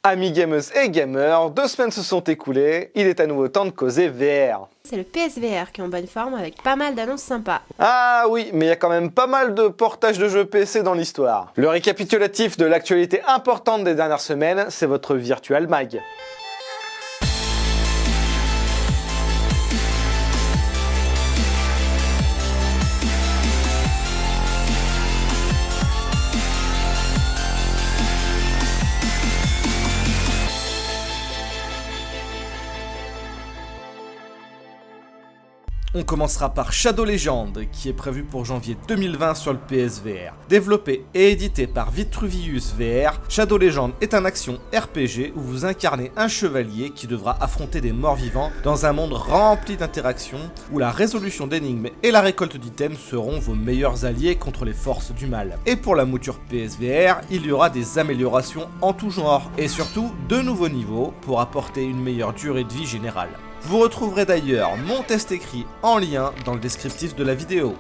Amis gameuses et gamers, 2 semaines se sont écoulées, il est à nouveau temps de causer VR. C'est le PSVR qui est en bonne forme avec pas mal d'annonces sympas. Ah oui, mais il y a quand même pas mal de portages de jeux PC dans l'histoire. Le récapitulatif de l'actualité importante des dernières semaines, c'est votre Virtual Mag. On commencera par Shadow Legends, qui est prévu pour janvier 2020 sur le PSVR. Développé et édité par Vitruvius VR, Shadow Legends est un action RPG où vous incarnez un chevalier qui devra affronter des morts vivants dans un monde rempli d'interactions, où la résolution d'énigmes et la récolte d'items seront vos meilleurs alliés contre les forces du mal. Et pour la mouture PSVR, il y aura des améliorations en tout genre, et surtout 2 nouveaux niveaux pour apporter une meilleure durée de vie générale. Vous retrouverez d'ailleurs mon test écrit en lien dans le descriptif de la vidéo.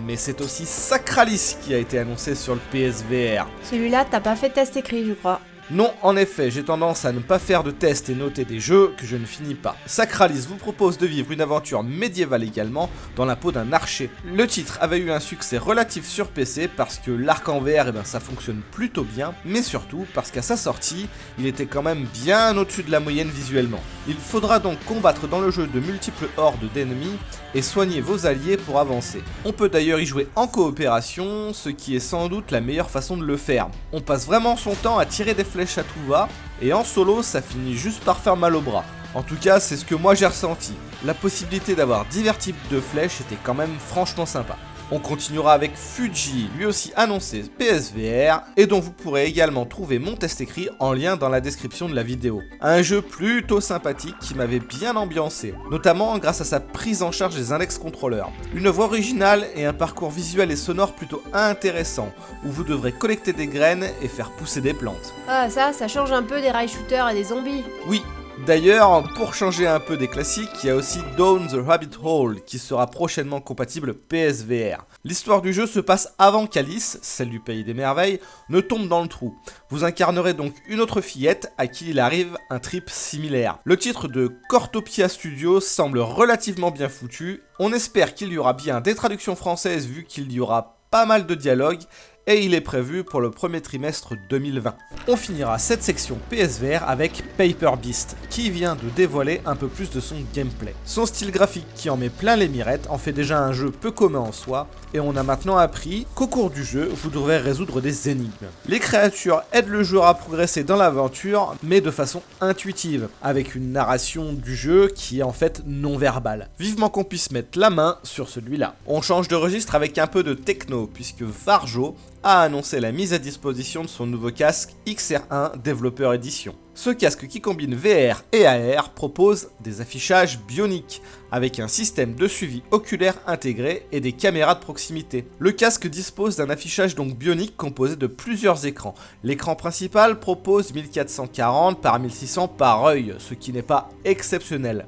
Mais c'est aussi Sacralis qui a été annoncé sur le PSVR. Celui-là, t'as pas fait de test écrit, je crois. Non, en effet, j'ai tendance à ne pas faire de tests et noter des jeux que je ne finis pas. Sacralis vous propose de vivre une aventure médiévale également, dans la peau d'un archer. Le titre avait eu un succès relatif sur PC parce que l'arc en VR, ça fonctionne plutôt bien, mais surtout parce qu'à sa sortie, il était quand même bien au-dessus de la moyenne visuellement. Il faudra donc combattre dans le jeu de multiples hordes d'ennemis et soigner vos alliés pour avancer. On peut d'ailleurs y jouer en coopération, ce qui est sans doute la meilleure façon de le faire. On passe vraiment son temps à tirer des flèches à tout va, et en solo ça finit juste par faire mal au bras. En tout cas, c'est ce que moi j'ai ressenti. La possibilité d'avoir divers types de flèches était quand même franchement sympa. On continuera avec Fuji, lui aussi annoncé PSVR, et dont vous pourrez également trouver mon test écrit en lien dans la description de la vidéo. Un jeu plutôt sympathique qui m'avait bien ambiancé, notamment grâce à sa prise en charge des index contrôleurs. Une voix originale et un parcours visuel et sonore plutôt intéressant, où vous devrez collecter des graines et faire pousser des plantes. Ah ça change un peu des rail shooters et des zombies. Oui. D'ailleurs, pour changer un peu des classiques, il y a aussi Down the Rabbit Hole qui sera prochainement compatible PSVR. L'histoire du jeu se passe avant qu'Alice, celle du Pays des Merveilles, ne tombe dans le trou. Vous incarnerez donc une autre fillette à qui il arrive un trip similaire. Le titre de Cortopia Studios semble relativement bien foutu. On espère qu'il y aura bien des traductions françaises vu qu'il y aura pas mal de dialogues, et il est prévu pour le premier trimestre 2020. On finira cette section PSVR avec Paper Beast, qui vient de dévoiler un peu plus de son gameplay. Son style graphique qui en met plein les mirettes en fait déjà un jeu peu commun en soi, et on a maintenant appris qu'au cours du jeu, vous devrez résoudre des énigmes. Les créatures aident le joueur à progresser dans l'aventure, mais de façon intuitive, avec une narration du jeu qui est en fait non verbale. Vivement qu'on puisse mettre la main sur celui-là. On change de registre avec un peu de techno, puisque Varjo a annoncé la mise à disposition de son nouveau casque XR1 Developer Edition. Ce casque qui combine VR et AR propose des affichages bioniques, avec un système de suivi oculaire intégré et des caméras de proximité. Le casque dispose d'un affichage donc bionique composé de plusieurs écrans. L'écran principal propose 1440 par 1600 par œil, ce qui n'est pas exceptionnel.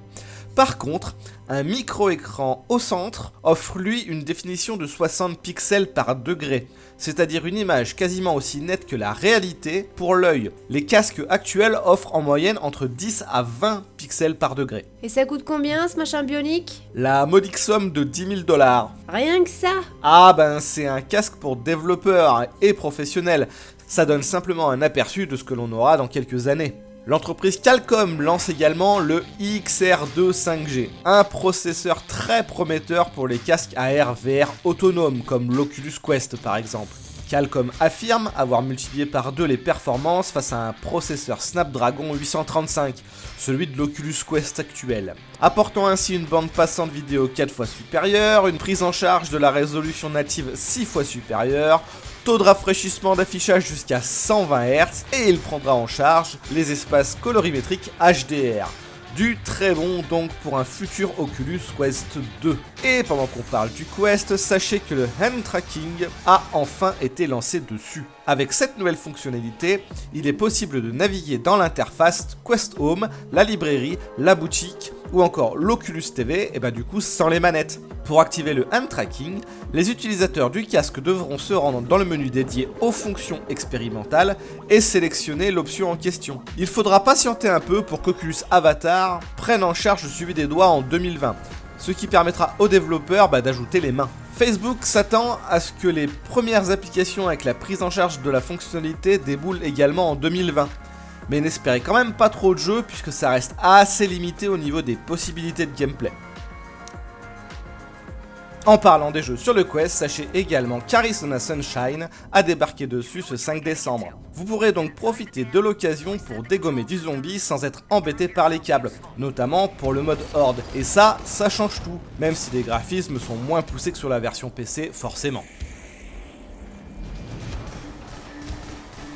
Par contre, un micro-écran au centre offre lui une définition de 60 pixels par degré, c'est-à-dire une image quasiment aussi nette que la réalité pour l'œil. Les casques actuels offrent en moyenne entre 10 à 20 pixels par degré. Et ça coûte combien ce machin bionique? La modique somme de 10 000 $. Rien que ça? Ah c'est un casque pour développeurs et professionnels. Ça donne simplement un aperçu de ce que l'on aura dans quelques années. L'entreprise Qualcomm lance également le XR2 5G, un processeur très prometteur pour les casques AR VR autonomes comme l'Oculus Quest par exemple. Qualcomm affirme avoir multiplié par 2 les performances face à un processeur Snapdragon 835, celui de l'Oculus Quest actuel, apportant ainsi une bande passante vidéo 4 fois supérieure, une prise en charge de la résolution native 6 fois supérieure, taux de rafraîchissement d'affichage jusqu'à 120 Hz et il prendra en charge les espaces colorimétriques HDR. Du très bon donc pour un futur Oculus Quest 2. Et pendant qu'on parle du Quest, sachez que le hand tracking a enfin été lancé dessus. Avec cette nouvelle fonctionnalité, il est possible de naviguer dans l'interface Quest Home, la librairie, la boutique ou encore l'Oculus TV, et du coup sans les manettes. Pour activer le hand tracking, les utilisateurs du casque devront se rendre dans le menu dédié aux fonctions expérimentales et sélectionner l'option en question. Il faudra patienter un peu pour qu'Oculus Avatar prenne en charge le suivi des doigts en 2020, ce qui permettra aux développeurs d'ajouter les mains. Facebook s'attend à ce que les premières applications avec la prise en charge de la fonctionnalité déboulent également en 2020. Mais n'espérez quand même pas trop de jeux puisque ça reste assez limité au niveau des possibilités de gameplay. En parlant des jeux sur le Quest, sachez également qu'Arizona Sunshine a débarqué dessus ce 5 décembre. Vous pourrez donc profiter de l'occasion pour dégommer du zombie sans être embêté par les câbles, notamment pour le mode Horde. Et ça change tout, même si les graphismes sont moins poussés que sur la version PC, forcément.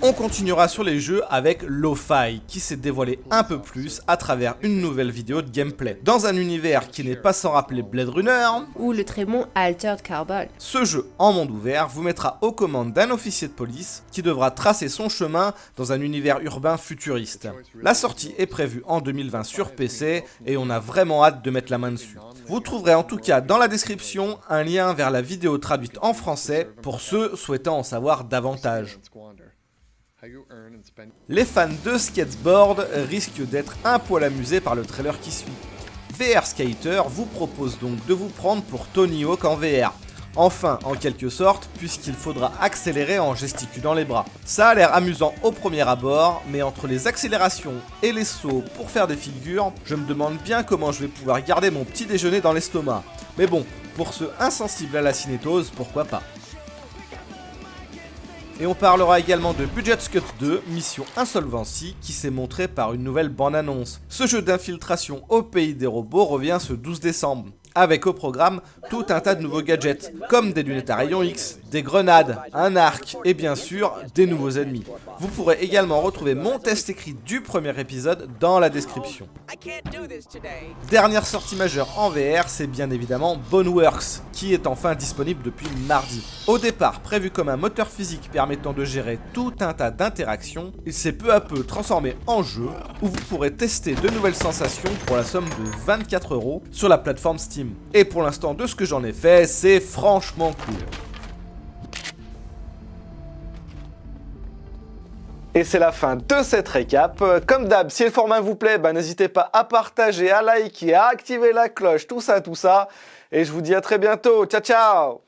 On continuera sur les jeux avec Lo-Fi, qui s'est dévoilé un peu plus à travers une nouvelle vidéo de gameplay. Dans un univers qui n'est pas sans rappeler Blade Runner, ou le très bon Altered Carbon. Ce jeu en monde ouvert vous mettra aux commandes d'un officier de police qui devra tracer son chemin dans un univers urbain futuriste. La sortie est prévue en 2020 sur PC et on a vraiment hâte de mettre la main dessus. Vous trouverez en tout cas dans la description un lien vers la vidéo traduite en français pour ceux souhaitant en savoir davantage. Les fans de skateboard risquent d'être un poil amusés par le trailer qui suit. VR Skater vous propose donc de vous prendre pour Tony Hawk en VR. Enfin, en quelque sorte, puisqu'il faudra accélérer en gesticulant les bras. Ça a l'air amusant au premier abord, mais entre les accélérations et les sauts pour faire des figures, je me demande bien comment je vais pouvoir garder mon petit déjeuner dans l'estomac. Mais bon, pour ceux insensibles à la cinétose, pourquoi pas. Et on parlera également de Budget Cut 2, Mission Insolvency, qui s'est montré par une nouvelle bande-annonce. Ce jeu d'infiltration au pays des robots revient ce 12 décembre, avec au programme tout un tas de nouveaux gadgets, comme des lunettes à rayons X, des grenades, un arc et bien sûr des nouveaux ennemis. Vous pourrez également retrouver mon test écrit du premier épisode dans la description. Dernière sortie majeure en VR, c'est bien évidemment Boneworks, qui est enfin disponible depuis mardi. Au départ prévu comme un moteur physique permettant de gérer tout un tas d'interactions, il s'est peu à peu transformé en jeu, où vous pourrez tester de nouvelles sensations pour la somme de 24 € sur la plateforme Steam. Et pour l'instant, de ce que j'en ai fait, c'est franchement cool. Et c'est la fin de cette récap. Comme d'hab, si le format vous plaît, n'hésitez pas à partager, à liker, à activer la cloche, tout ça. Et je vous dis à très bientôt. Ciao, ciao!